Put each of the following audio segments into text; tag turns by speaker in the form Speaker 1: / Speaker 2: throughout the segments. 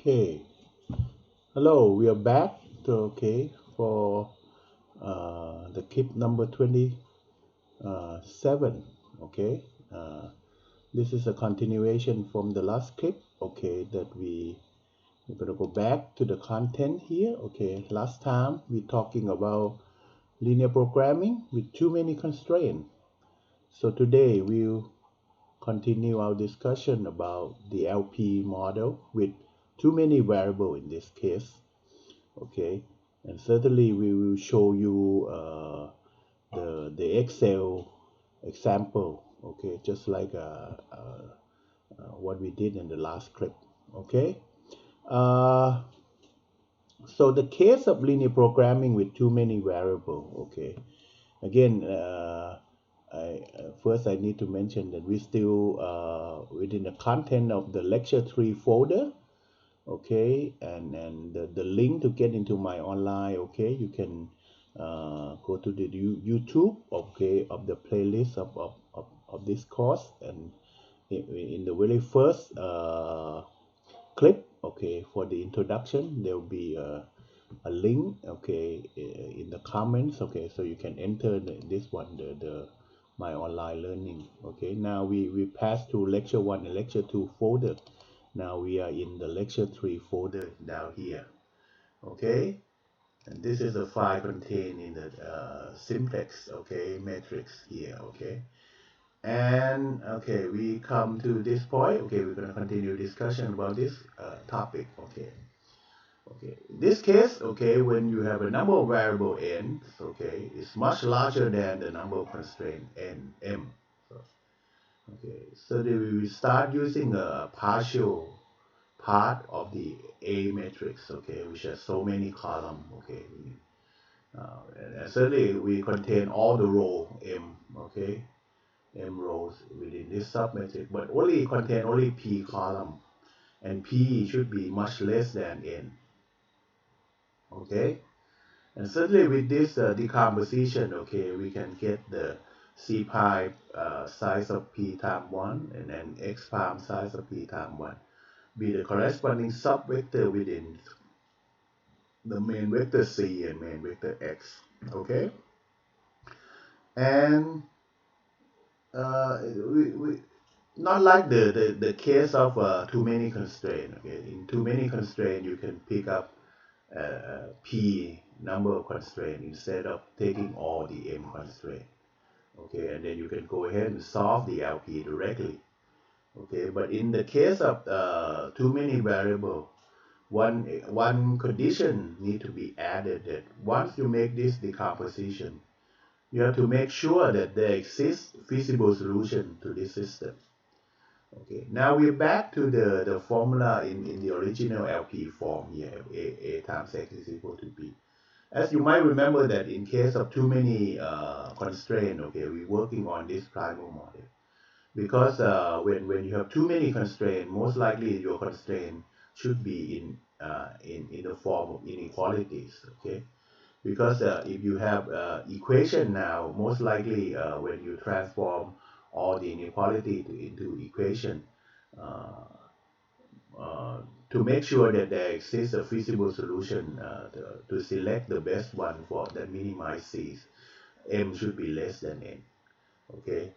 Speaker 1: Okay, hello, we are back for the clip number 27. Okay, uh, this is a continuation from the last clip. Okay, that we're gonna go back to the content here. Okay, last time we talking about linear programming with too many constraints. So today we'll continue our discussion about the LP model with too many variables in this case. Okay, and certainly we will show you the Excel example. Okay, just like what we did in the last clip. Okay, uh, so the case of linear programming with too many variables. Okay, again, first I need to mention that we still within the content of the lecture 3 folder. Okay, and the link to get into my online, okay, you can go to the YouTube, okay, of the playlist of this course, and in the very first clip, okay, for the introduction there will be a link, okay, in the comments, okay, so you can enter this one, the my online learning. Okay, now we pass to lecture 1 and lecture 2 folder. Now we are in the lecture 3 folder down here. Okay, and this is a file contained in the simplex, okay, matrix here. Okay, and okay, we come to this point. Okay, we're going to continue discussion about this topic. Okay, okay, in this case, okay, when you have a number of variable n, okay, it's much larger than the number of constraint n m. So, okay, so then we start using a partial part of the A matrix, okay, which has so many columns, okay. And certainly we contain all the row M, okay, M rows within this submatrix, but only contain only P column, and P should be much less than N, okay. And certainly with this decomposition, okay, we can get the C pi size of P times 1 and then X prime size of P times 1 be the corresponding subvector within the main vector C and main vector X. Okay, and we not like the case of too many constraints. Okay, in too many constraints you can pick up P number of constraints instead of taking all the M constraints. Okay, and then you can go ahead and solve the LP directly. Okay, but in the case of too many variables, one condition need to be added, that once you make this decomposition, you have to make sure that there exists feasible solution to this system. Okay, now we're back to the formula in the original LP form here. A times X is equal to B. As you might remember that in case of too many constraints, okay, we're working on this primal model. Because when you have too many constraints, most likely your constraint should be in the form of inequalities. Okay, because if you have equation now, most likely when you transform all the inequality into equation, uh, uh, to make sure that there exists a feasible solution to select the best one for that minimize C's, M should be less than N. Okay,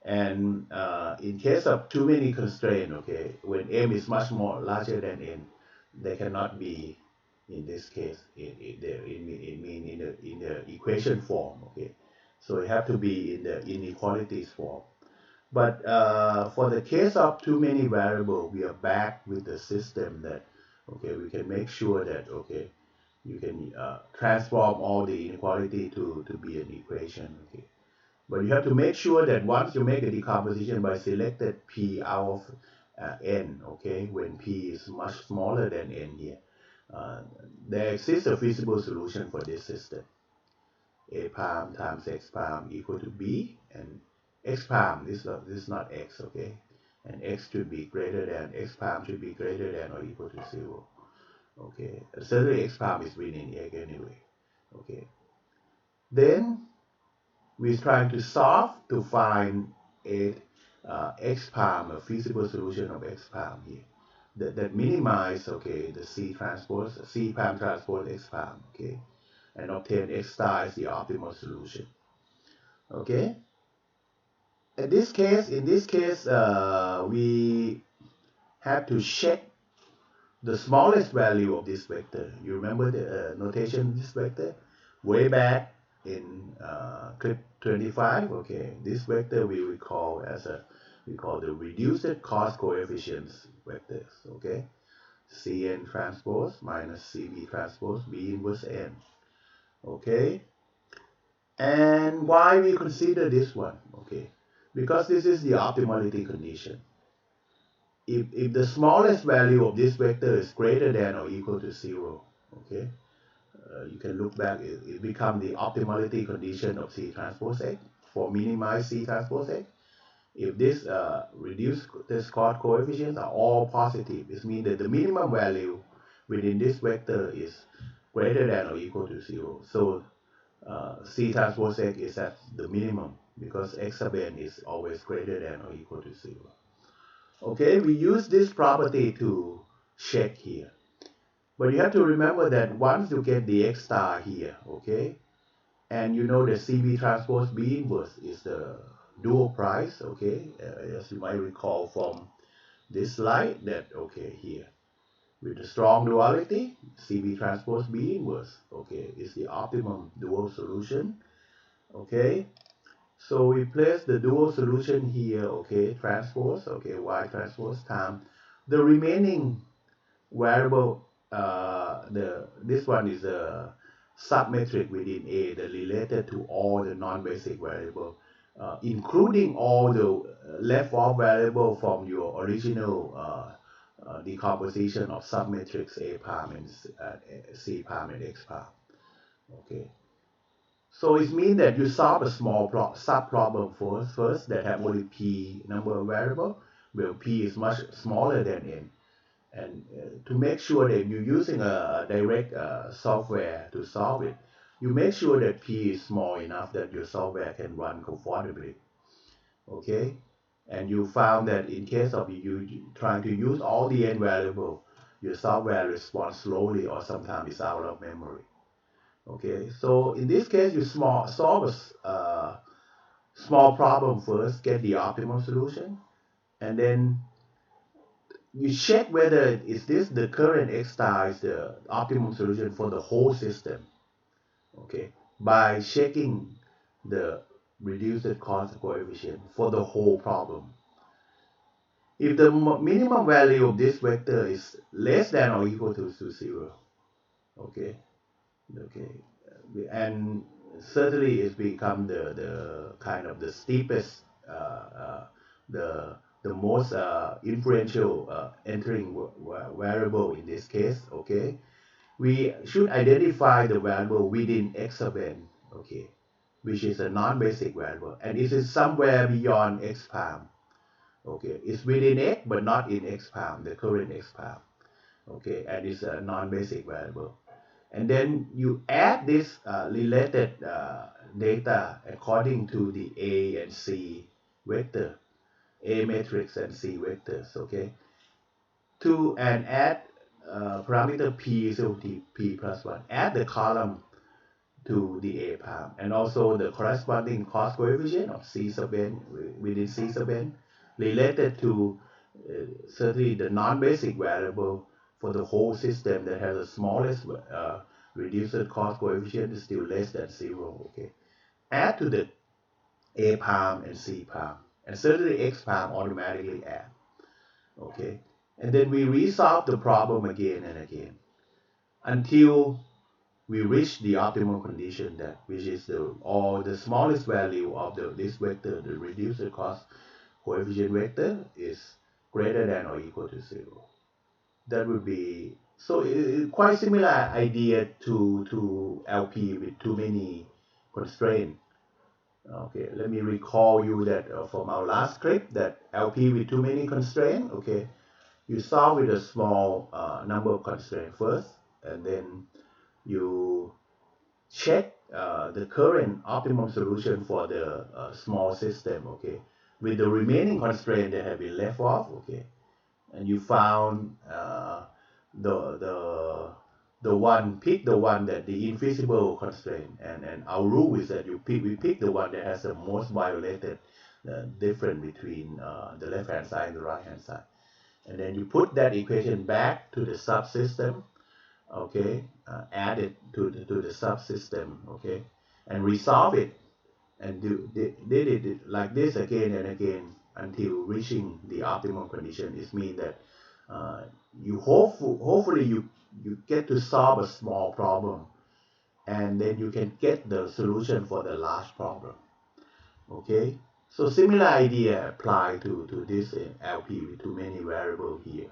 Speaker 1: and in case of too many constraints, okay, when M is much more larger than N, they cannot be in this case in the equation form. Okay, so it have to be in the inequalities form. But for the case of too many variables, we are back with the system that, okay, we can make sure that, okay, you can transform all the inequality to be an equation. Okay, but you have to make sure that once you make a decomposition by selected P out of N, okay, when P is much smaller than N here, uh, there exists a feasible solution for this system. A prime times X prime equal to B, and X prime, this is not X, okay, and X should be greater than, X prime should be greater than or equal to 0, okay, certainly X prime is within X anyway, okay. Then we're trying to solve to find a X prime, a feasible solution of X prime here. that minimize, okay, the C transpose, C prime transpose X prime, okay, and obtain X star as the optimal solution, okay. In this case, we have to check the smallest value of this vector. You remember the notation of this vector? Way back in clip 25, okay, this vector we call the reduced cost coefficients vectors, okay? Cn transpose minus Cb transpose B inverse n, okay? And why we consider this one, okay? Because this is the optimality condition. If the smallest value of this vector is greater than or equal to 0, okay, you can look back, it becomes the optimality condition of C transpose X for minimize C transpose X. If this reduced this cost coefficients are all positive, it means that the minimum value within this vector is greater than or equal to 0. So C transpose X is at the minimum because X sub n is always greater than or equal to 0. Okay, we use this property to check here. But you have to remember that once you get the X star here, okay, and you know that CB transpose B inverse is the dual price, okay, as you might recall from this slide that, okay, here, with the strong duality, CB transpose B inverse, okay, is the optimum dual solution, okay. So we place the dual solution here, okay, transpose, okay, Y transpose time. The remaining variable, this one is a submetric within A that related to all the non-basic variable, including all the left-off variable from your original decomposition of submetrics A prime and C prime and X prime. Okay. So it means that you solve a small sub-problem first that have only P number of variable, where P is much smaller than N. And to make sure that you're using a direct software to solve it, you make sure that P is small enough that your software can run comfortably. Okay? And you found that in case of you trying to use all the N variable, your software responds slowly or sometimes it's out of memory. Okay, so in this case, you solve a small problem first, get the optimal solution, and then you check whether is this the current X star is the optimum solution for the whole system. Okay, by checking the reduced cost coefficient for the whole problem. If the minimum value of this vector is less than or equal to 0, okay, okay, and certainly it's become the kind of the steepest, the most influential entering variable in this case, okay. We should identify the variable within X sub n, okay, which is a non-basic variable, and it is somewhere beyond X prime, okay. It's within X but not in X prime, the current X prime, okay, and it's a non-basic variable. And then you add this related data according to the A and C vector, A matrix and C vectors, okay, and add parameter P is equal to P plus 1. Add the column to the A prime and also the corresponding cost coefficient of C sub n within C sub n related to certainly the non-basic variable for the whole system that has the smallest reduced cost coefficient is still less than 0. Okay, add to the A prime and C prime, and certainly X prime automatically add. Okay, and then we resolve the problem again and again until we reach the optimal condition that which is the smallest value of this vector, the reduced cost coefficient vector, is greater than or equal to 0. That would be so quite similar idea to LP with too many constraints. Okay, let me recall you that from our last script that LP with too many constraints. Okay, you solve with a small number of constraints first, and then you check the current optimum solution for the small system. Okay, with the remaining constraint that have been left off. Okay, and you found the pick the one that the invisible constraint, and our rule is that we pick the one that has the most violated difference between the left hand side and the right hand side, and then you put that equation back to the subsystem, okay, add it to the subsystem, okay, and resolve it, and did it like this again and again until reaching the optimal condition. It means that you hopefully you get to solve a small problem, and then you can get the solution for the large problem. Okay, so similar idea apply to this LP with too many variables here.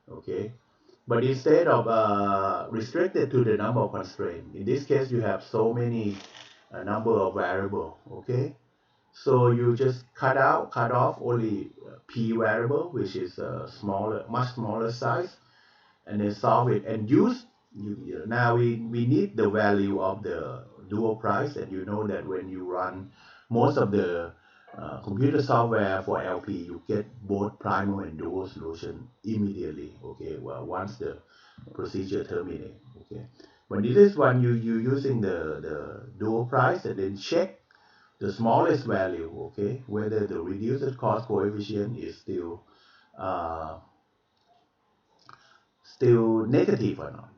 Speaker 1: Okay, but instead of restricted to the number of constraints, in this case you have so many number of variables. Okay, so you just cut off only p variable, which is a much smaller size, and then solve it and use. Now we need the value of the dual price, and you know that when you run most of the computer software for LP, you get both primal and dual solution immediately. Okay, well, once the procedure terminates. Okay, but in this one you using the dual price, and then check the smallest value, okay, whether the reduced cost coefficient is uh, still negative or not.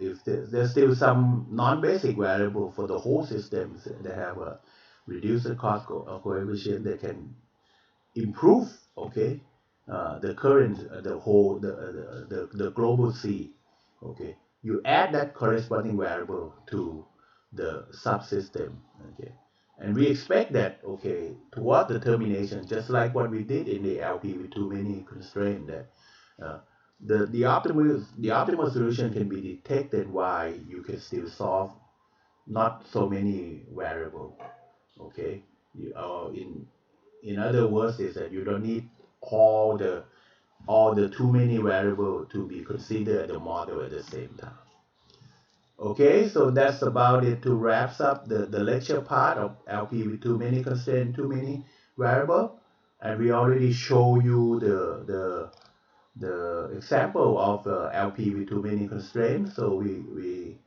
Speaker 1: If there's still some non-basic variable for the whole system that have a reduced cost coefficient that can improve, okay, the current, the whole, the global C, okay, you add that corresponding variable to the subsystem, okay, and we expect that, okay, toward the termination, just like what we did in the LP with too many constraints, that uh, the optimal solution can be detected while you can still solve not so many variables, okay, in other words is that you don't need all the too many variables to be considered the model at the same time. Okay, so that's about it to wraps up the lecture part of LP with too many constraints, too many variables. And we already show you the example of LP with too many constraints. So we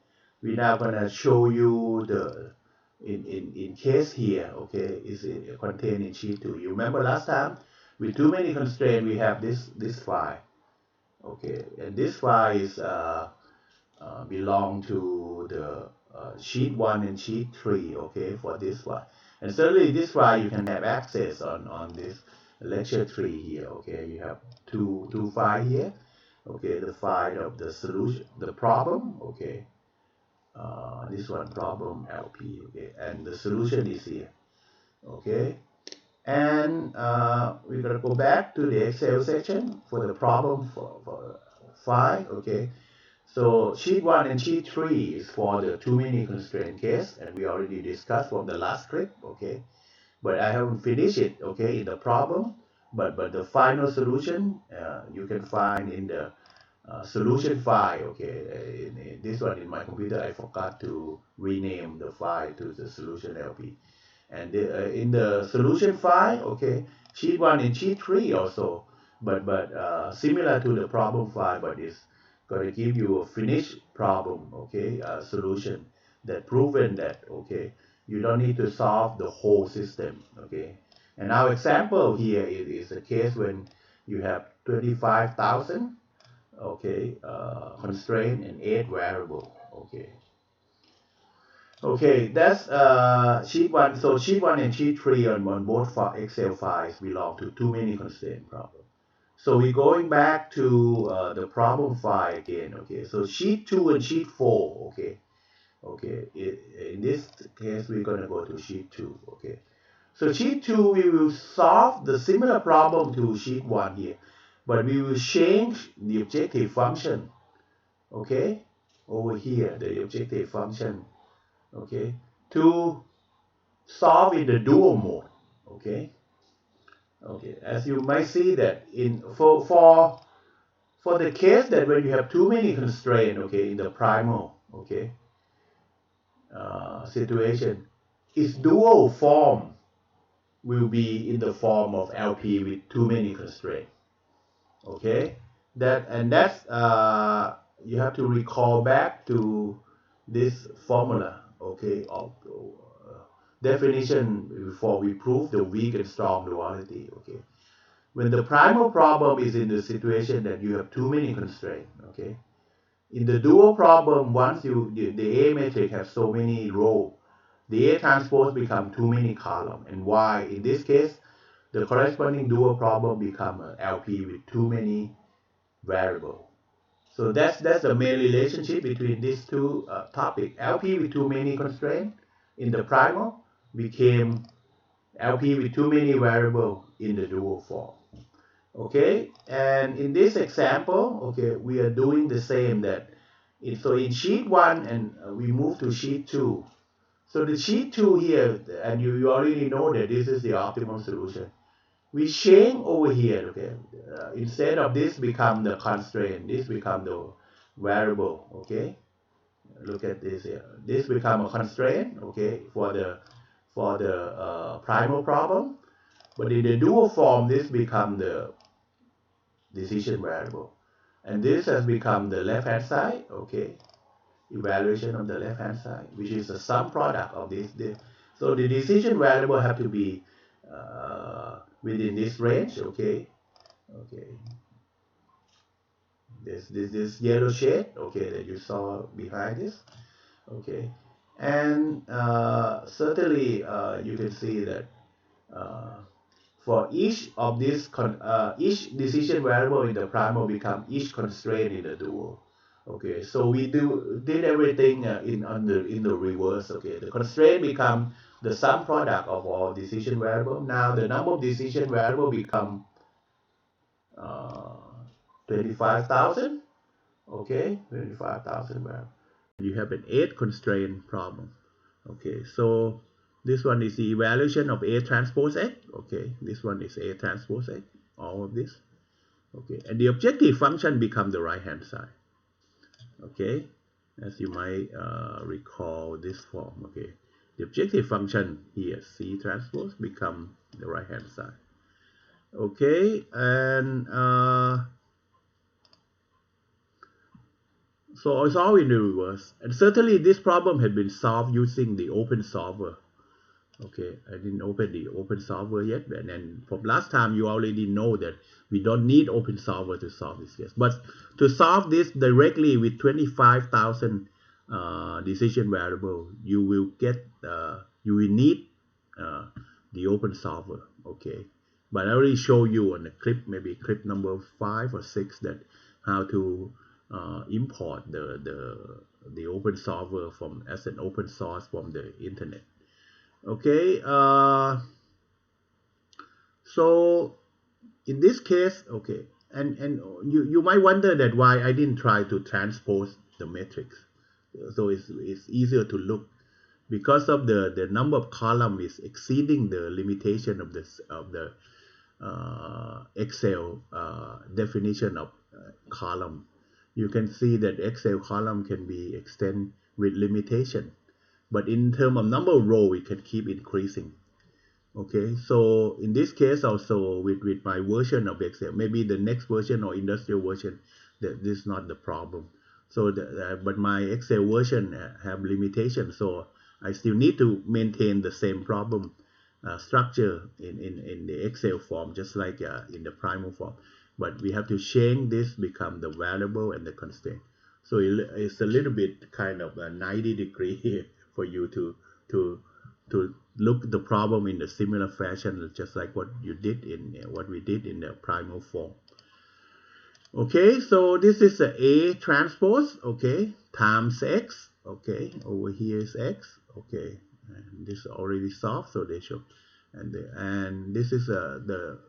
Speaker 1: now gonna show you the in case here, okay, is it contained in sheet 2. You remember last time with too many constraints we have this file, okay, and this file is belong to the sheet 1 and sheet 3, okay, for this one. And certainly this file you can have access on this lecture 3 here, okay. You have two files here, okay, the file of the solution, the problem, okay, this one problem LP, okay, and the solution is here, okay. And we're gonna go back to the Excel section for the problem for file, okay. So sheet 1 and sheet 3 is for the too many constraint case, and we already discussed from the last clip, okay. But I haven't finished it, okay, in the problem. But the final solution you can find in the solution file, okay. In this one in my computer, I forgot to rename the file to the solution LP. And in the solution file, okay, sheet 1 and sheet 3 also, but similar to the problem file, but it's going to give you a finished problem, okay, solution that proven that, okay, you don't need to solve the whole system, okay. And our example here is a case when you have 25,000, okay, constraint and 8 variable, okay. Okay, that's sheet 1. So sheet 1 and sheet 3 on both Excel files belong to too many constraint problem. So we're going back to the problem file again, okay. So sheet 2 and sheet 4, okay. Okay, in this case, we're going to go to sheet 2, okay. So sheet 2, we will solve the similar problem to sheet 1 here, but we will change the objective function, okay, over here, the objective function, okay, to solve in the dual mode, okay. Okay, as you might see that in for the case that when you have too many constraints, okay, in the primal, okay, situation, its dual form will be in the form of LP with too many constraints, Okay, that's you have to recall back to this formula, okay, of definition before we prove the weak and strong duality. Okay, when the primal problem is in the situation that you have too many constraints. Okay, in the dual problem, once the A matrix has so many rows, the A transpose become too many column, and why in this case the corresponding dual problem become a LP with too many variable. So that's the main relationship between these two topics. LP with too many constraints in the primal became LP with too many variable in the dual form. Okay, and in this example, okay, we are doing the same that. So in sheet one, and we move to sheet two. So the sheet two here, and you already know that this is the optimal solution. We change over here, okay. Instead of this become the constraint, this become the variable, okay. Look at this here. This become a constraint, okay, for the primal problem. But in the dual form, this become the decision variable, and this has become the left hand side, okay. Evaluation of the left hand side, which is the sum product of this. So the decision variable have to be within this range, okay. Okay, this yellow shade, okay, that you saw behind this, okay, and certainly you can see that uh, for each of these each decision variable in the primal become each constraint in the dual. Okay, so we did everything in the reverse. Okay, the constraint become the sum product of all decision variable. Now the number of decision variable become uh, 25,000. Okay, 25,000 variable. You have an 8 constraint problem. Okay, so this one is the evaluation of A transpose X. Okay, this one is A transpose X, all of this. Okay, and the objective function become the right hand side. Okay, as you might recall this form. Okay, the objective function here, C transpose, become the right hand side. Okay, and so it's all in the reverse. And certainly this problem had been solved using the open solver. Okay, I didn't open the open solver yet, and then from last time you already know that we don't need open solver to solve this case. But to solve this directly with 25,000 decision variable, you will need uh, the open solver. Okay, but I already show you on the clip, maybe clip number 5 or 6, that how to import the open solver from as an open source from the internet. Okay, so in this case, okay, and you might wonder that why I didn't try to transpose the matrix. So it's easier to look because of the number of column is exceeding the limitation of the Excel definition of column. You can see that Excel column can be extended with limitation, but in terms of number of row, it can keep increasing. Okay, so in this case also with my version of Excel, maybe the next version or industrial version, that this is not the problem. So but my Excel version have limitations, so I still need to maintain the same problem structure in the Excel form, just like in the primal form. But we have to change this become the variable and the constraint. So it's a little bit kind of a 90-degree here for you to to look the problem in a similar fashion, just like what we did in the primal form. Okay, so this is a transpose, okay, times x, okay, over here is x, okay, and this is already solved, so they show, and this is the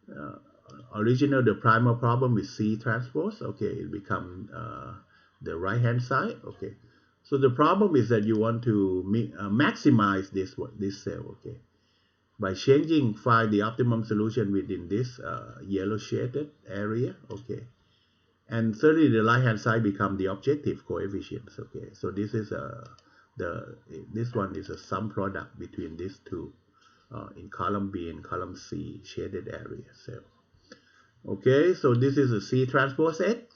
Speaker 1: uh, original, the primal problem with C transpose, okay, it become the right hand side, okay. So the problem is that you want to maximize this cell, okay, by find the optimum solution within this yellow shaded area, okay. And thirdly, the right hand side become the objective coefficients, okay. So this is this one is a sum product between these two in column B and column C shaded area cell. Okay, so this is a C transpose X,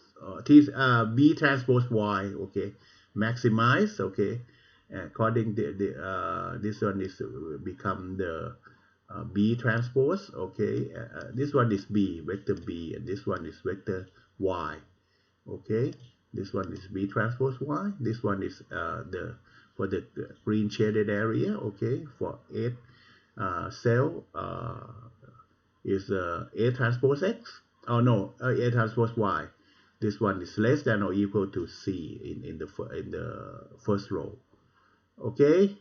Speaker 1: B transpose Y. Okay, maximize. Okay, according this one is become the B transpose. Okay, this one is B, vector B, and this one is vector Y. Okay, this one is B transpose Y. This one is the for the green shaded area. Okay, for 8 cell is A transpose X. Oh no, A transpose Y. This one is less than or equal to C in the first row. Okay.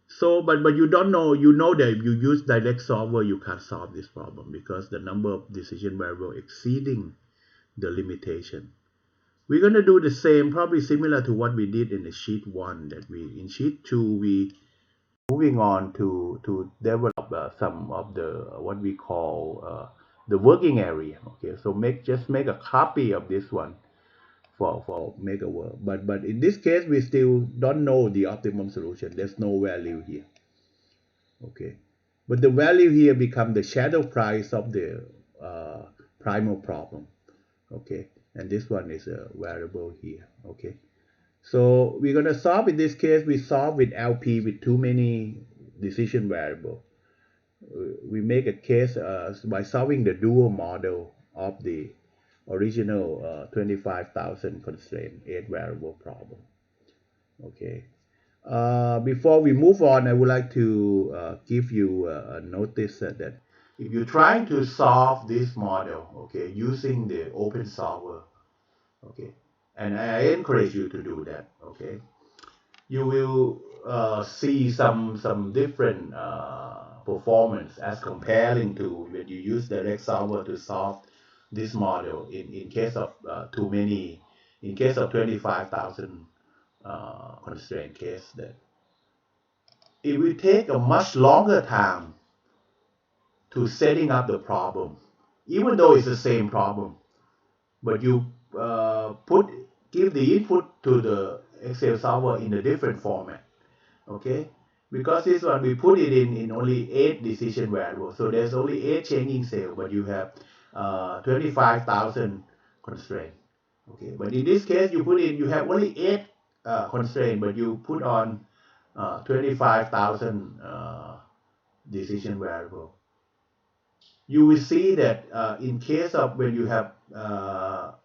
Speaker 1: So, but you don't know. You know that if you use direct solver, you can't solve this problem because the number of decision variable exceeding the limitation. We're going to do the same, probably similar to what we did in the sheet 1. That we in sheet 2 we moving on to develop some of the what we call the working area. Okay, so just make a copy of this one for make a work. But in this case, we still don't know the optimum solution. There's no value here. Okay, but the value here become the shadow price of the primal problem. Okay, and this one is a variable here. Okay, so we're gonna solve in this case. We solve with LP with too many decision variable. We make a case by solving the dual model of the original 25,000 constraint 8 variable problem. Okay. Before we move on, I would like to give you a notice that if you're trying to solve this model, okay, using the open solver, okay, and I encourage you to do that, okay, you will see some different performance as comparing to when you use direct solver to solve this model in case of too many, in case of 25,000 constraint case, that it will take a much longer time to setting up the problem, even though it's the same problem. But you give the input to the Excel solver in a different format. Okay, because this one we put it in only 8 decision variables, so there's only 8 changing cell, but you have 25,000 constraint. Okay, but in this case you have only 8 constraint, but you put on 25,000 decision variable. You will see that in case of when you have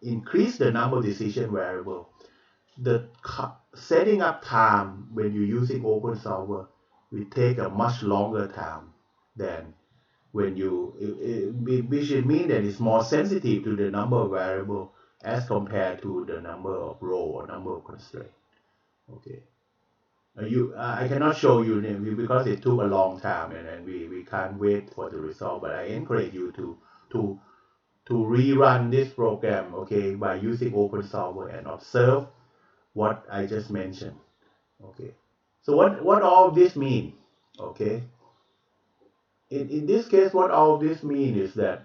Speaker 1: increased the number of decision variable, the setting up time when you're using open solver will take a much longer time than when which mean that it's more sensitive to the number of variable as compared to the number of row or number of constraint. Okay. I cannot show you because it took a long time and we can't wait for the result. But I encourage you to to rerun this program, okay, by using open solver and observe what I just mentioned. Okay. So what all this mean? Okay. In this case, what all this mean is that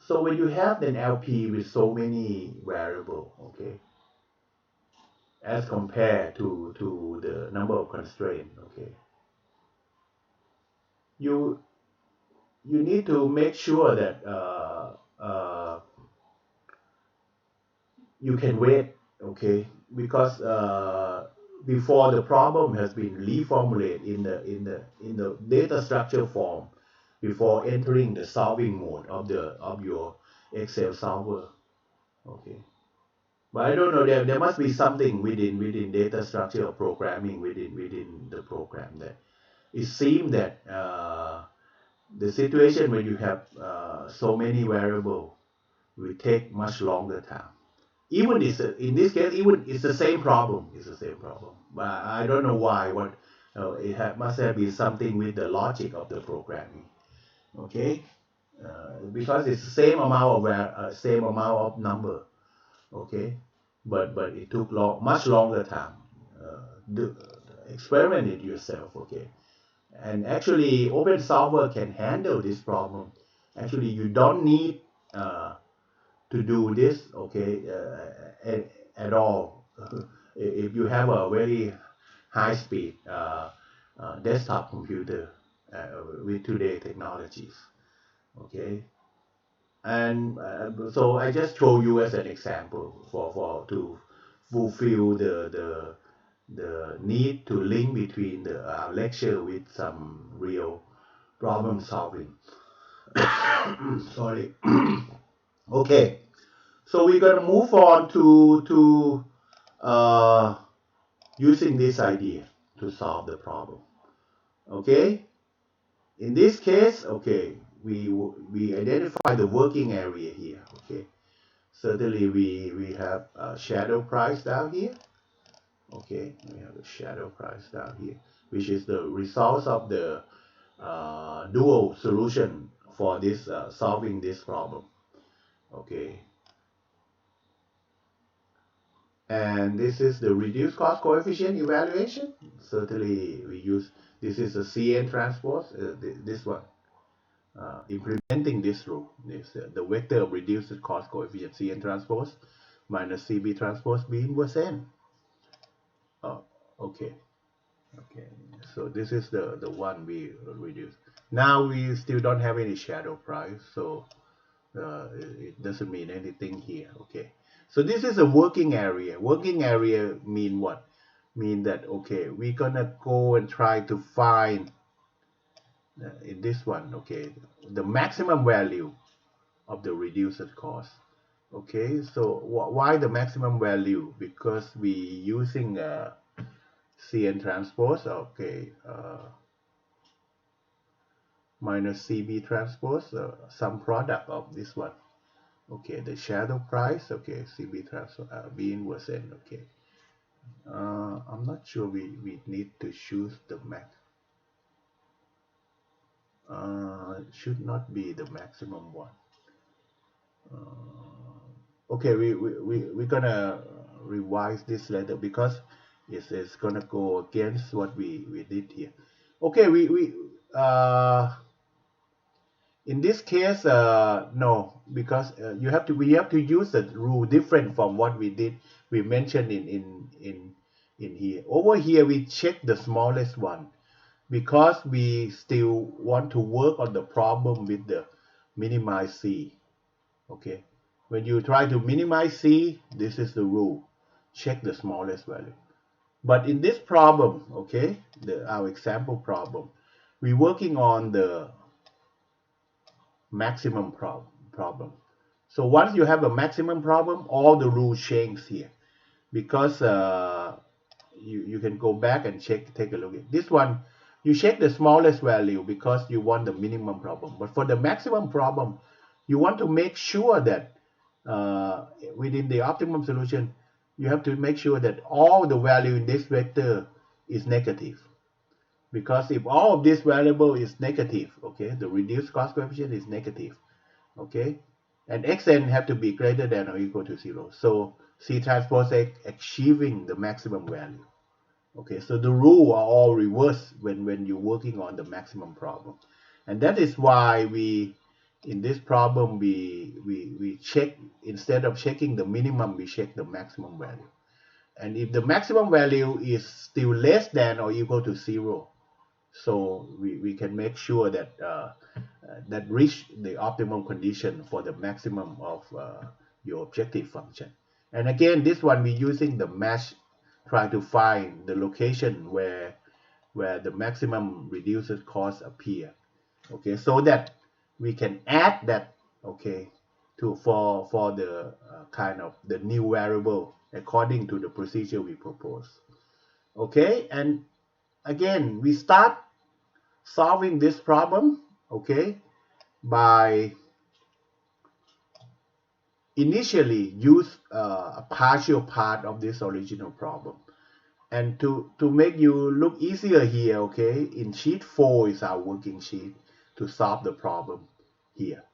Speaker 1: so when you have an LP with so many variable, okay, as compared to the number of constraint, okay, you you need to make sure that you can wait, okay, because before the problem has been reformulated in the data structure form before entering the solving mode of your Excel solver, okay. But I don't know, there must be something within data structure or programming within the program that it seems that the situation when you have so many variables will take much longer time. Even in this case, even it's the same problem. It's the same problem. But I don't know why. Must have been something with the logic of the programming. Okay, because it's the same amount of number. Okay, but it took much longer time. Do, experiment it yourself. Okay, and actually, OpenSolver can handle this problem. Actually, you don't need to do this, okay, at all. If you have a very high speed desktop computer with today technologies. Okay, and so I just show you as an example for to fulfill the need to link between the lecture with some real problem solving. Sorry. Okay, so we're gonna move on to using this idea to solve the problem. Okay, in this case, okay, we identify the working area here. Okay, certainly we have a shadow price down here. Okay, we have a shadow price down here, which is the result of the dual solution for this solving this problem. Okay, and this is the reduced cost coefficient evaluation. Certainly we use, this is a CN transpose, this one. Implementing this rule, the vector of reduced cost coefficient CN transpose minus CB transpose B inverse N. Oh, okay, okay. So this is the one we reduce. Now we still don't have any shadow price, so it doesn't mean anything here. Okay. So this is a working area. Working area mean what? Mean that, okay, we're gonna go and try to find in this one, okay, the maximum value of the reduced cost. Okay, so why the maximum value? Because we using CN transpose, okay, minus CB transpose, some product of this one. Okay, the shadow price, okay, CB transpose, B inverse N, okay. I'm not sure we need to choose the max. It should not be the maximum one. Okay, we're gonna revise this later because it's gonna go against what we did here. Okay, in this case, no, because we have to use a rule different from what we did. We mentioned in here. Over here, we check the smallest one because we still want to work on the problem with the minimize C. Okay, when you try to minimize C, this is the rule. Check the smallest value. But in this problem, okay, our example problem, we're working on the maximum problem. So once you have a maximum problem, all the rules change here because you can go back and take a look at this one. You check the smallest value because you want the minimum problem. But for the maximum problem, you want to make sure that within the optimum solution, you have to make sure that all the value in this vector is negative. Because if all of this variable is negative, okay, the reduced cost coefficient is negative, okay, and xn have to be greater than or equal to 0. So C transpose X achieving the maximum value. Okay, so the rule are all reversed when you're working on the maximum problem. And that is why in this problem, we check, instead of checking the minimum, we check the maximum value. And if the maximum value is still less than or equal to 0, so we can make sure that that reach the optimum condition for the maximum of your objective function. And again, this one we're using the mesh, trying to find the location where the maximum reduced cost appear. Okay, so that we can add that, okay, to for the kind of the new variable according to the procedure we propose. Okay, and again we start solving this problem, okay, by initially use a partial part of this original problem. And to make you look easier here, okay, in sheet 4 is our working sheet to solve the problem here.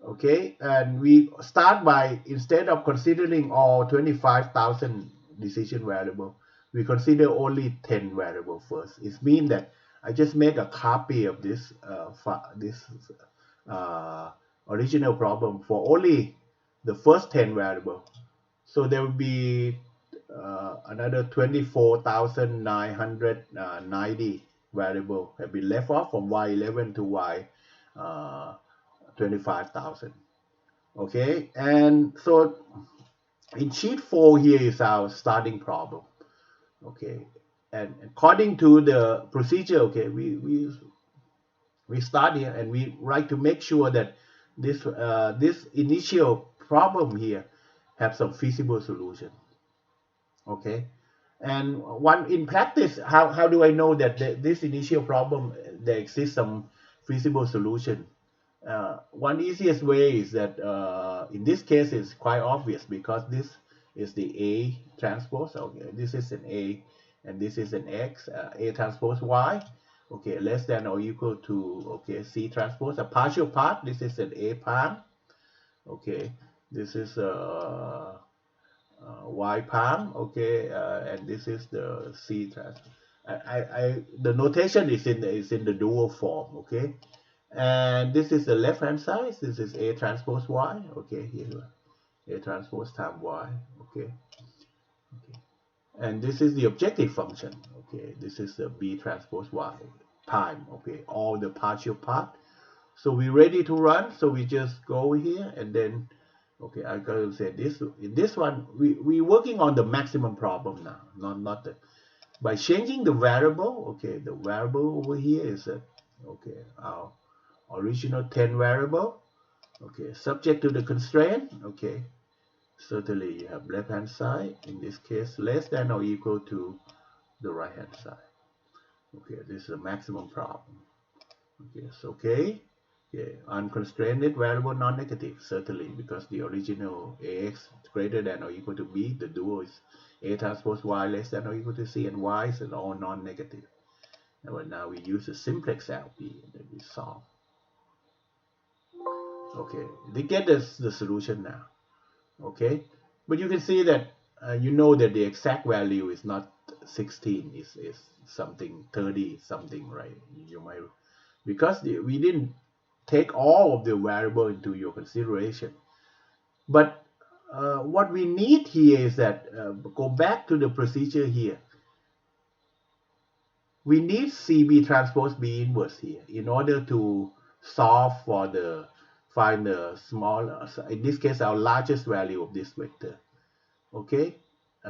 Speaker 1: Okay, and we start by, instead of considering all 25,000 decision variable, we consider only 10 variable first. It means that I just make a copy of this uh, original problem for only the first 10 variable. So there will be another 24,990 variable have been left off from y11 to y 25,000. Okay, and so in sheet 4 here is our starting problem. Okay, and according to the procedure, okay, we start here and we write to make sure that this initial problem here have some feasible solution. Okay, and one in practice, how do I know that this initial problem there exists some feasible solution? One easiest way is that in this case it's quite obvious because this is the A transpose. Okay, this is an A and this is an X. A transpose Y. Okay, less than or equal to, okay, C transpose a partial part. This is an A palm. Okay, this is Y palm. Okay, and this is the C transpose. The notation is in the dual form. Okay, and this is the left hand side. This is A transpose Y. Okay, here A transpose time Y. Okay, okay, and this is the objective function. Okay, this is the B transpose Y time. Okay, all the partial part. So we're ready to run. So we just go here and then, okay, I gotta say this. In this one, we're working on the maximum problem now, not the, by changing the variable. Okay, the variable over here is a, okay, our original 10 variable. Okay, subject to the constraint. Okay, certainly you have left hand side, in this case less than or equal to the right hand side. Okay, this is a maximum problem. Okay, it's okay. Okay, unconstrained variable non-negative, certainly, because the original ax greater than or equal to b, the dual is a transpose y less than or equal to c, and y is all non-negative. And now we use the simplex LP and then we solve. Okay, they get us the solution now. Okay, but you can see that you know that the exact value is not 16, is something 30 something, right? You might, because we didn't take all of the variable into your consideration. But what we need here is that go back to the procedure here. We need CB transpose B inverse here in order to solve for the, find the small, in this case our largest value of this vector. Okay,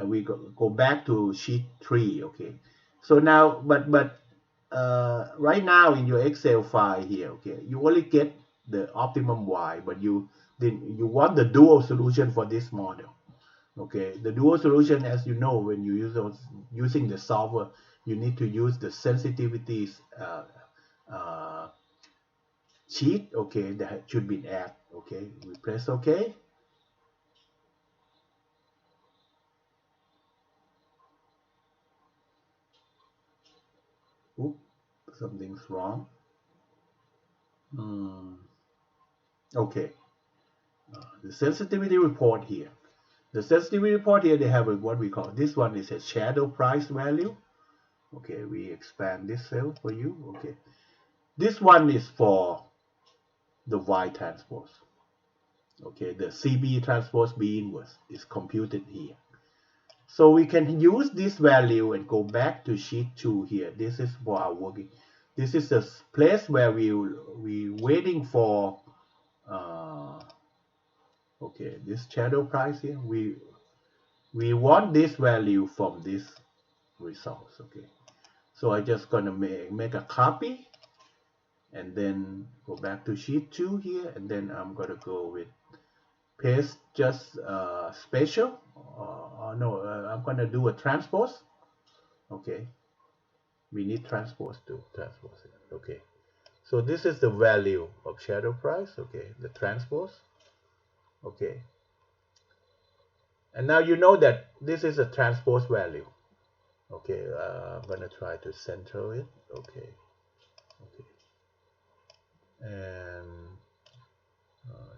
Speaker 1: we go back to sheet 3. Okay, so now but right now in your Excel file here, okay, you only get the optimum y, but you want the dual solution for this model. Okay, the dual solution, as you know, when you use those, using the solver, you need to use the sensitivities uh, sheet. Okay, that should be add. Okay, we press OK. Oops, something's wrong. Okay, the sensitivity report here. The sensitivity report here, they have what we call, this one is a shadow price value. Okay, we expand this cell for you. Okay, this one is for the Y transpose. Okay, the CB transpose B inverse is computed here. So we can use this value and go back to sheet 2 here. This is for our working. This is the place where we waiting for okay, this shadow price here. We want this value from this results. Okay, so I just gonna make a copy and then go back to sheet 2 here, and then I'm gonna go with paste just special. No, I'm gonna do a transpose. Okay, we need transpose to transpose it. Okay, so this is the value of shadow price. Okay, the transpose. Okay, and now you know that this is a transpose value. Okay, I'm gonna try to center it. Okay, okay, and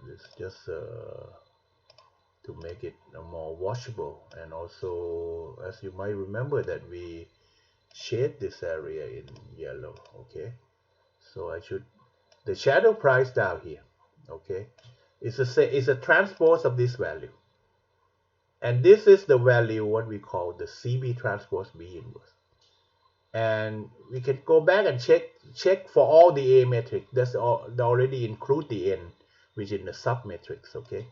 Speaker 1: this just to make it more washable, and also, as you might remember, that we shade this area in yellow. Okay, so I should, the shadow price down here, okay, is a transpose of this value, and this is the value what we call the CB transpose B inverse. And we can go back and check for all the A metric. That's all, already include the N. which is the submatrix. Okay,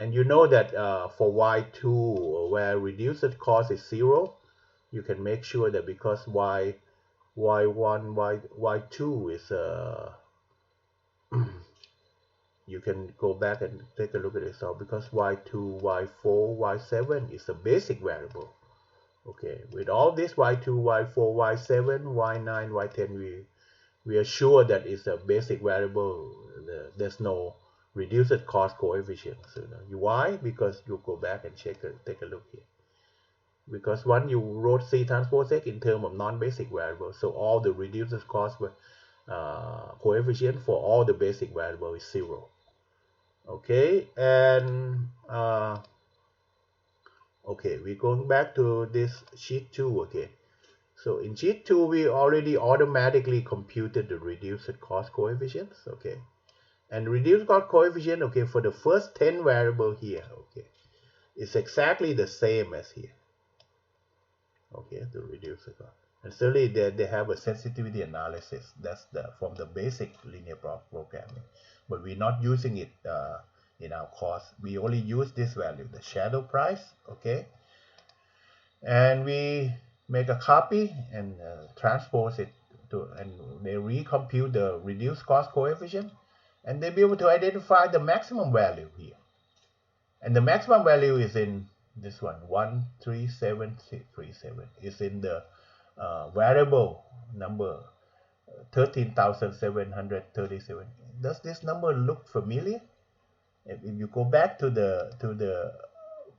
Speaker 1: and you know that for y2 where reduced cost is 0, you can make sure that because y1 y2 is you can go back and take a look at it. So because y2 y4 y7 is a basic variable. Okay, with all this y2 y4 y7 y9 y10, we are sure that it's a basic variable. There's no reduced cost coefficient. So, why? Because you go back and take a look here. Because one, you wrote C transpose X in terms of non-basic variables, so all the reduced cost coefficient for all the basic variables is 0. Okay, and okay, we're going back to this sheet 2. Okay, so in sheet 2 we already automatically computed the reduced cost coefficients. Okay, and reduced cost coefficient, okay, for the first 10 variable here, okay, it's exactly the same as here. Okay, to reduce the cost. And certainly they have a sensitivity analysis. That's from the basic linear programming, but we're not using it in our course. We only use this value, the shadow price. Okay, and we make a copy and transpose it to, and they recompute the reduced cost coefficient, and they'll be able to identify the maximum value here. And the maximum value is in this one, 13737, is in the variable number 13,737. Does this number look familiar? If you go back to the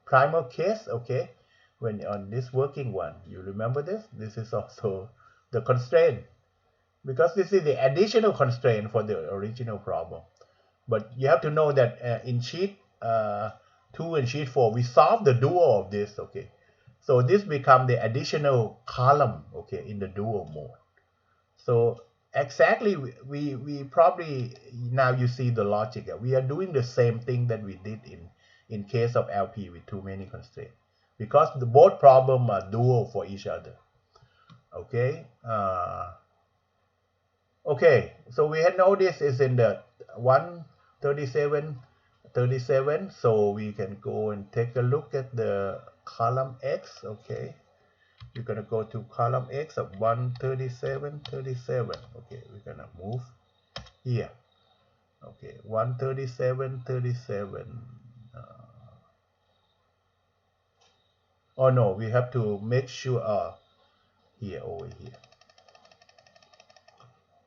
Speaker 1: primal case, okay, when on this working one, you remember this? This is also the constraint, because this is the additional constraint for the original problem. But you have to know that in sheet 2 and sheet 4, we solve the dual of this. Okay, so this becomes the additional column, okay, in the dual mode. So exactly, we probably, now you see the logic. We are doing the same thing that we did in case of LP with too many constraints, because the both problems are dual for each other. Okay, okay, so we had know this is in the 137 so we can go and take a look at the column X. Okay, you're gonna go to column X of 137. Okay, we're gonna move here. Okay, 137. Oh no, we have to make sure here, over here,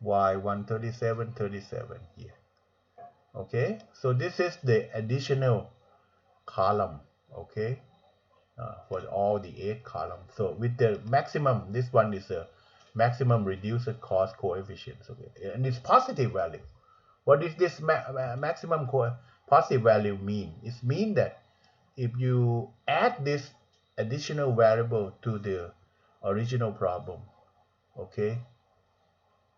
Speaker 1: y 137 here. Okay, so this is the additional column. Okay, for all the 8 columns. So with the maximum, this one is a maximum reduced cost coefficient. Okay, and it's positive value. What does this maximum positive value mean? It means that if you add this additional variable to the original problem, okay,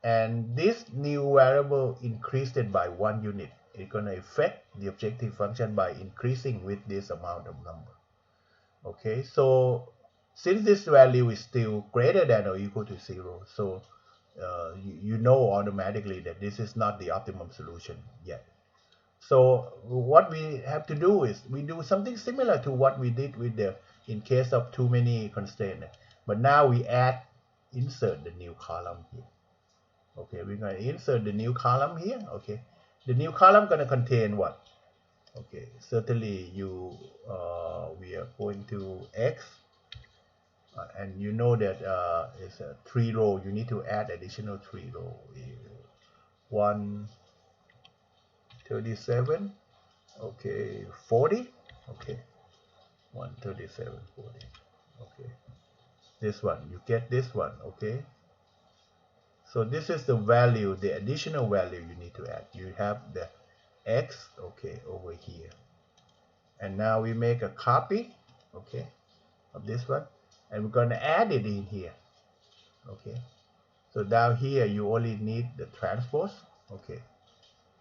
Speaker 1: and this new variable increased it by 1 unit, it's going to affect the objective function by increasing with this amount of number. Okay, so since this value is still greater than or equal to 0, so you know automatically that this is not the optimum solution yet. So what we have to do is we do something similar to what we did with the in case of too many constraints, but now we insert the new column here. Okay, we're going to insert the new column here. Okay, the new column going to contain what? Okay, certainly we are going to X, and you know that it's a 3 row. You need to add additional 3 row. 137. Okay, 40. Okay, 137 40. Okay, this one, you get this one. Okay, so this is the value, the additional value you need to add. You have the X, okay, over here, and now we make a copy, okay, of this one, and we're going to add it in here. Okay, so down here you only need the transpose. Okay,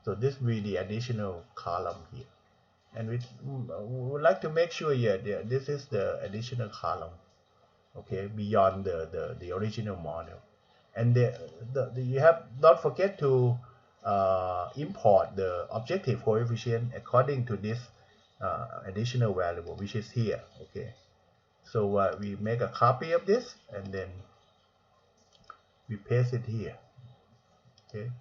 Speaker 1: so this will be the additional column here, and we would like to make sure here this is the additional column, okay, beyond the original model. And you have, don't forget to import the objective coefficient according to this additional variable, which is here. Okay, so we make a copy of this and then we paste it here. Okay.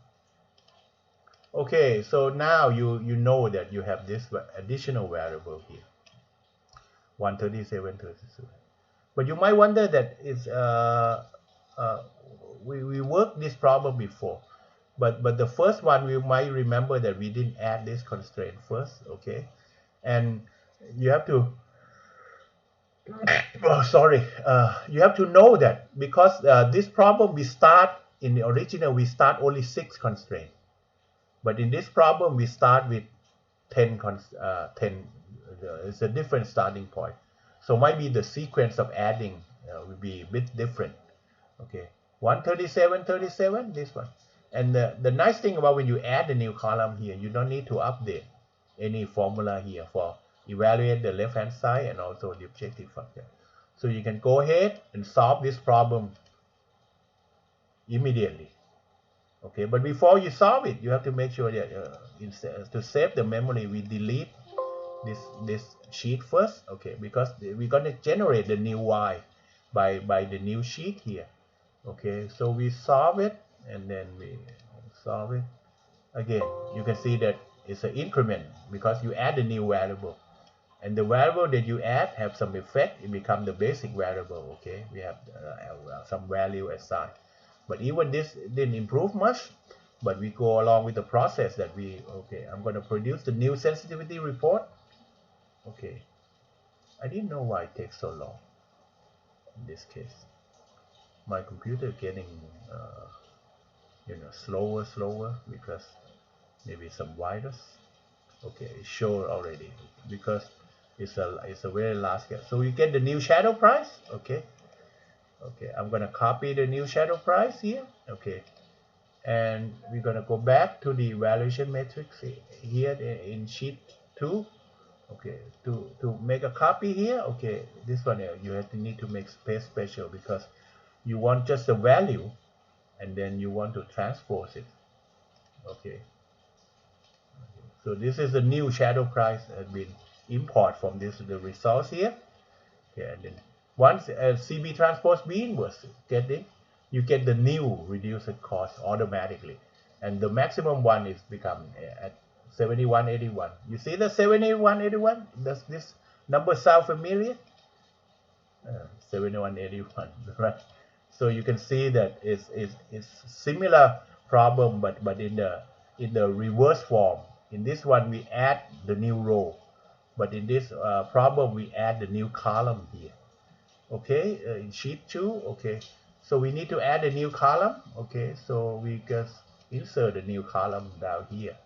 Speaker 1: Okay, so now you know that you have this additional variable here, 137, 37. But you might wonder that uh, we worked this problem before, but the first one we might remember that we didn't add this constraint first. Okay, and you have to oh, sorry, you have to know that because this problem we start in the original we start only 6 constraints, but in this problem we start with 10 it's a different starting point, so might be the sequence of adding will be a bit different. Okay, 137, 37, this one. And the nice thing about when you add a new column here, you don't need to update any formula here for evaluate the left hand side and also the objective function. So you can go ahead and solve this problem immediately. Okay, but before you solve it, you have to make sure that to save the memory, we delete this sheet first. Okay, because we're going to generate the new y by the new sheet here. Okay, so we solve it and then we solve it again. You can see that it's an increment because you add a new variable, and the variable that you add have some effect. It becomes the basic variable. Okay, we have some value assigned, but even this didn't improve much, but we go along with the process that we I'm going to produce the new sensitivity report. Okay, I didn't know why it takes so long in this case. My computer getting slower because maybe some virus. Okay, it showed already because it's a very large scale. So you get the new shadow price. Okay, I'm gonna copy the new shadow price here. Okay, and we're gonna go back to the evaluation matrix here in sheet 2. Okay, to make a copy here. Okay, this one you need to make space special because you want just the value and then you want to transpose it. Okay, so this is the new shadow price has been import from the results here. Okay, and then once CB transpose B inverse you get the new reduced cost automatically, and the maximum one is become at 7181. You see the 7181? Does this number sound familiar? 7181, right? So you can see that it's similar problem, but in the reverse form. In this one we add the new row, but in this problem we add the new column here. Okay, in sheet 2. Okay, so we need to add a new column. Okay, so we just insert a new column down here.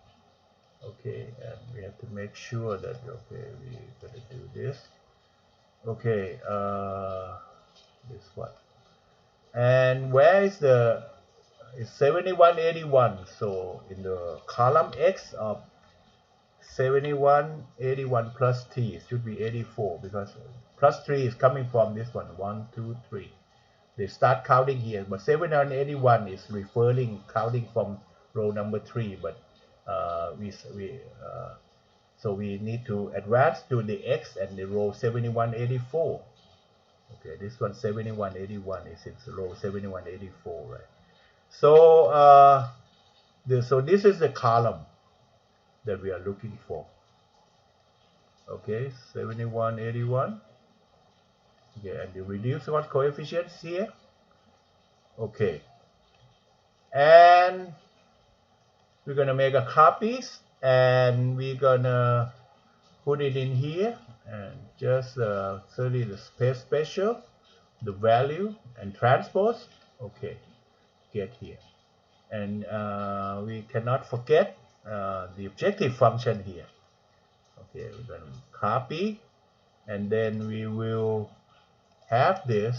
Speaker 1: Okay, and we have to make sure that we're gonna do this. Okay, this one. And where is the 7181? So in the column X of 7181 plus T, it should be 84 because plus 3 is coming from this one. 1, 2, 3. They start counting here, but 7181 is counting from row number 3. But so we need to advance to the X and the row 7184. Okay, this one 7181 is in row 7184, right? So so this is the column that we are looking for. Okay, 7181. Okay, and the reduced coefficients here. Okay, and we're gonna make a copies and we're gonna put it in here and just certainly the space special, the value and transpose. Okay, get here, and we cannot forget the objective function here. Okay, we're going to copy and then we will have this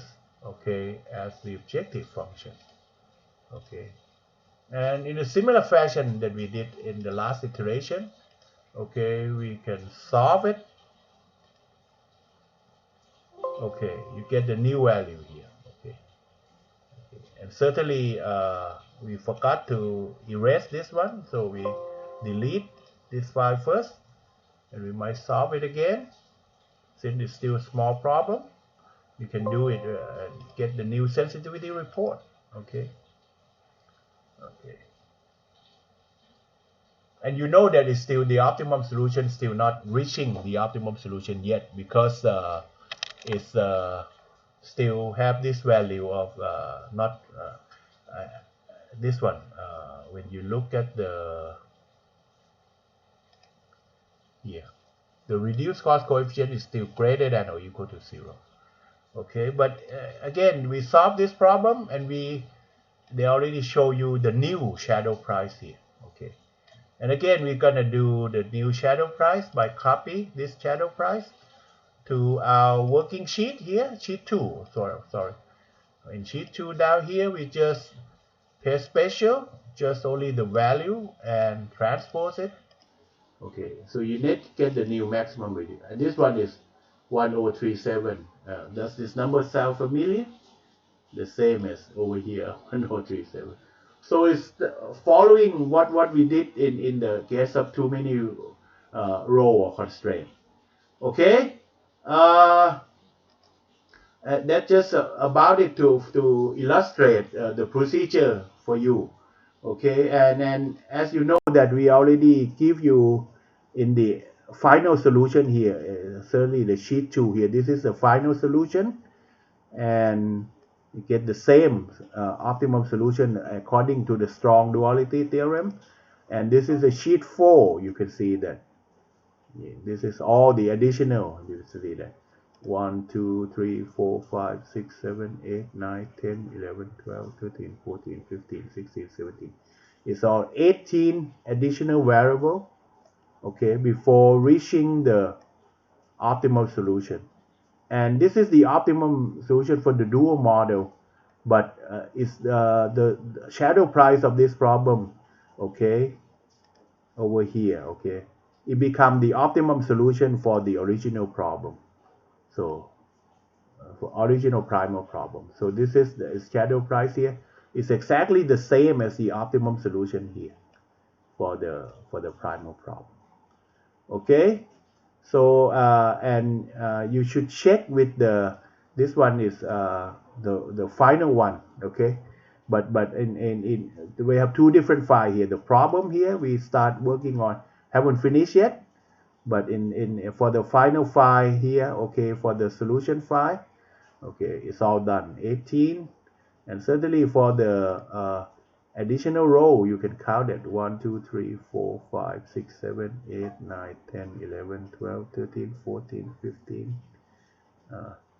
Speaker 1: as the objective function. Okay, and in a similar fashion that we did in the last iteration, okay, we can solve it. Okay, you get the new value here. Okay, and certainly we forgot to erase this one, so we delete this file first, and we might solve it again. Since it's still a small problem, you can do it and get the new sensitivity report. Okay. And you know that it's still the optimum solution, still not reaching the optimum solution yet, because it's still have this value of not this one. When you look at the here, the reduced cost coefficient is still greater than or equal to 0. Okay, but again, we solve this problem, and they already show you the new shadow price here. Okay, and again, we're gonna do the new shadow price by copy this shadow price to our working sheet here, sheet 2. Sorry. In sheet 2 down here, we just paste special, just only the value, and transpose it. Okay, so you need to get the new maximum value. And this one is 1037. Does this number sound familiar? The same as over here, 1037. So it's following what we did in the case of too many row or constraint. Okay? That's just about it to illustrate the procedure for you. Okay, and then as you know that we already give you in the final solution here, certainly the sheet 2 here, this is the final solution, and you get the same optimum solution according to the strong duality theorem. And this is a sheet 4. You can see that this is all the additional. You see that 1 2 3 4 5 6 7 8 9 10 11 12 13 14 15 16 17. It's all 18 additional variable, okay, before reaching the optimal solution. And this is the optimum solution for the dual model, but it's the shadow price of this problem, okay, over here. Okay, it becomes the optimum solution for the original problem. So for original primal problem. So this is the shadow price here. It's exactly the same as the optimum solution here for the primal problem. Okay, so and you should check with this one is the final one. Okay, but in we have two different files here. The problem here we start working on, haven't finished yet, but in for the final file here, okay, for the solution file, okay, it's all done. 18, and certainly for the additional row, you can count it 1 2 3 4 5 6 7 8 9 10 11 12 13 14 15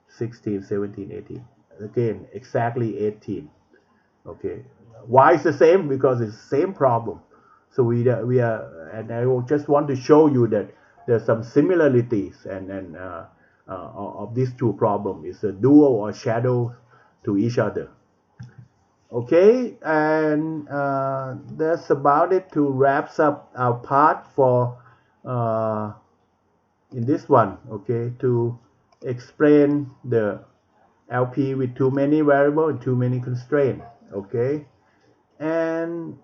Speaker 1: 16 17 18. Again, exactly 18. Okay, why is the same? Because it's the same problem. So we are, and I just want to show you that there's some similarities and of these two problems. It's a dual or shadow to each other. Okay, and that's about it to wraps up our part for uh, in this one. Okay, to explain the LP with too many variables and too many constraints. Okay, and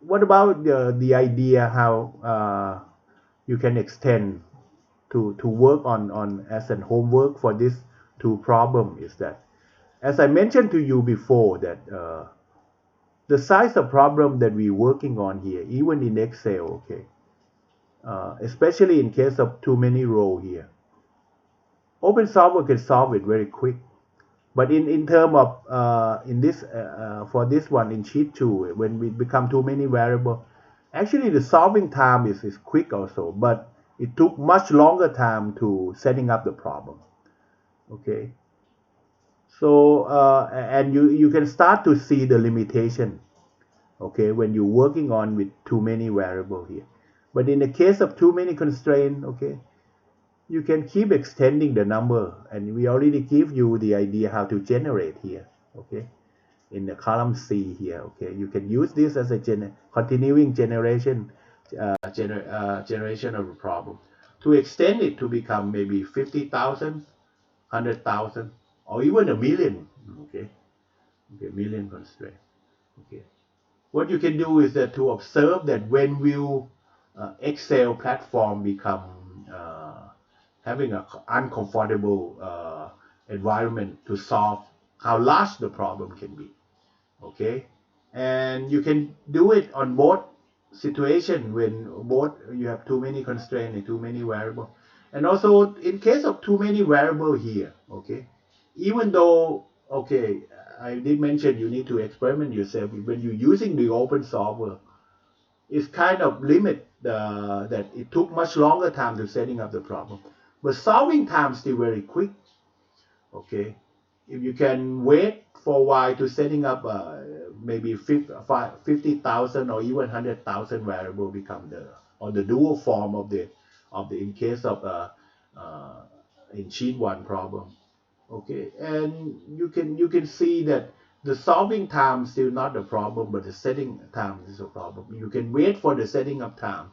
Speaker 1: what about the idea how you can extend to work on as an homework for this two problem is that, as I mentioned to you before, that the size of problem that we're working on here, even in Excel, okay, especially in case of too many row here, open solver can solve it very quick. But in term of in this for this one in sheet 2, when we become too many variable, actually the solving time is quick also, but it took much longer time to setting up the problem. Okay, so and you can start to see the limitation, okay, when you're working on with too many variable here. But in the case of too many constraint, okay, you can keep extending the number, and we already give you the idea how to generate here. Okay, in the column C here. Okay, you can use this as a continuing generation generation of a problem to extend it to become maybe 50,000, 100,000, or even a million. Okay, million constraint. Okay, what you can do is that to observe that when will Excel platform become having an uncomfortable environment to solve how large the problem can be. Okay, and you can do it on both situation when both you have too many constraints and too many variables, and also in case of too many variables here. Okay, even though, okay, I did mention you need to experiment yourself when you're using the open software. It's kind of limit that it took much longer time to setting up the problem, but solving time still very quick. Okay, if you can wait for a while to setting up maybe 50,000 or even 100,000 variable become the or the dual form of the in case of uh, in sheet one problem. Okay, and you can see that the solving time is still not the problem, but the setting time is a problem. You can wait for the setting up time.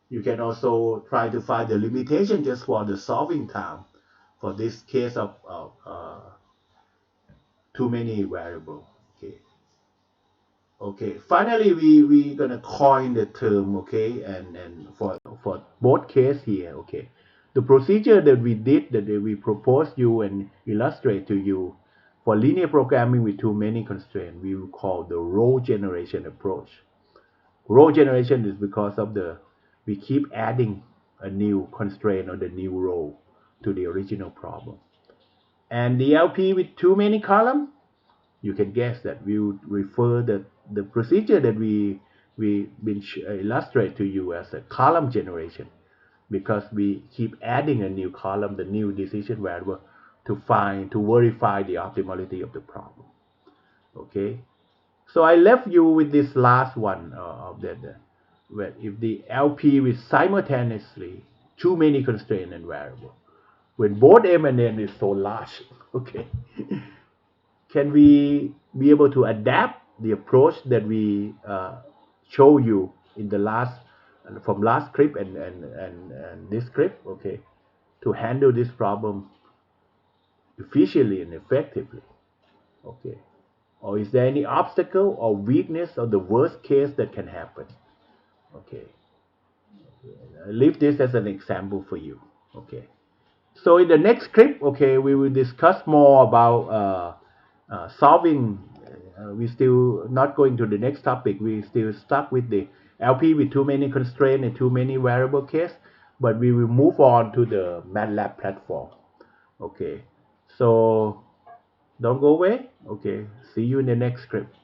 Speaker 1: You can also try to find the limitation just for the solving time for this case of too many variable. Okay. Okay. Finally, we gonna coin the term. Okay, and for both case here. Okay, the procedure that we did that we propose you and illustrate to you for linear programming with too many constraints, we will call the row generation approach. Row generation is because of the we keep adding a new constraint or the new row to the original problem. And the LP with too many columns, you can guess that we would refer the procedure that we been illustrate to you as a column generation because we keep adding a new column, the new decision variable to verify the optimality of the problem. Okay, so I left you with this last one of that. Where if the LP with simultaneously too many constraints and variables, when both M and N is so large, okay, can we be able to adapt the approach that we show you in the last from last script and this script, okay, to handle this problem efficiently and effectively, okay? Or is there any obstacle or weakness or the worst case that can happen? Okay, I leave this as an example for you. Okay, so in the next script, okay, we will discuss more about solving. We still not going to the next topic. We still stuck with the LP with too many constraints and too many variable case, but we will move on to the MATLAB platform. Okay, so don't go away. Okay, see you in the next script.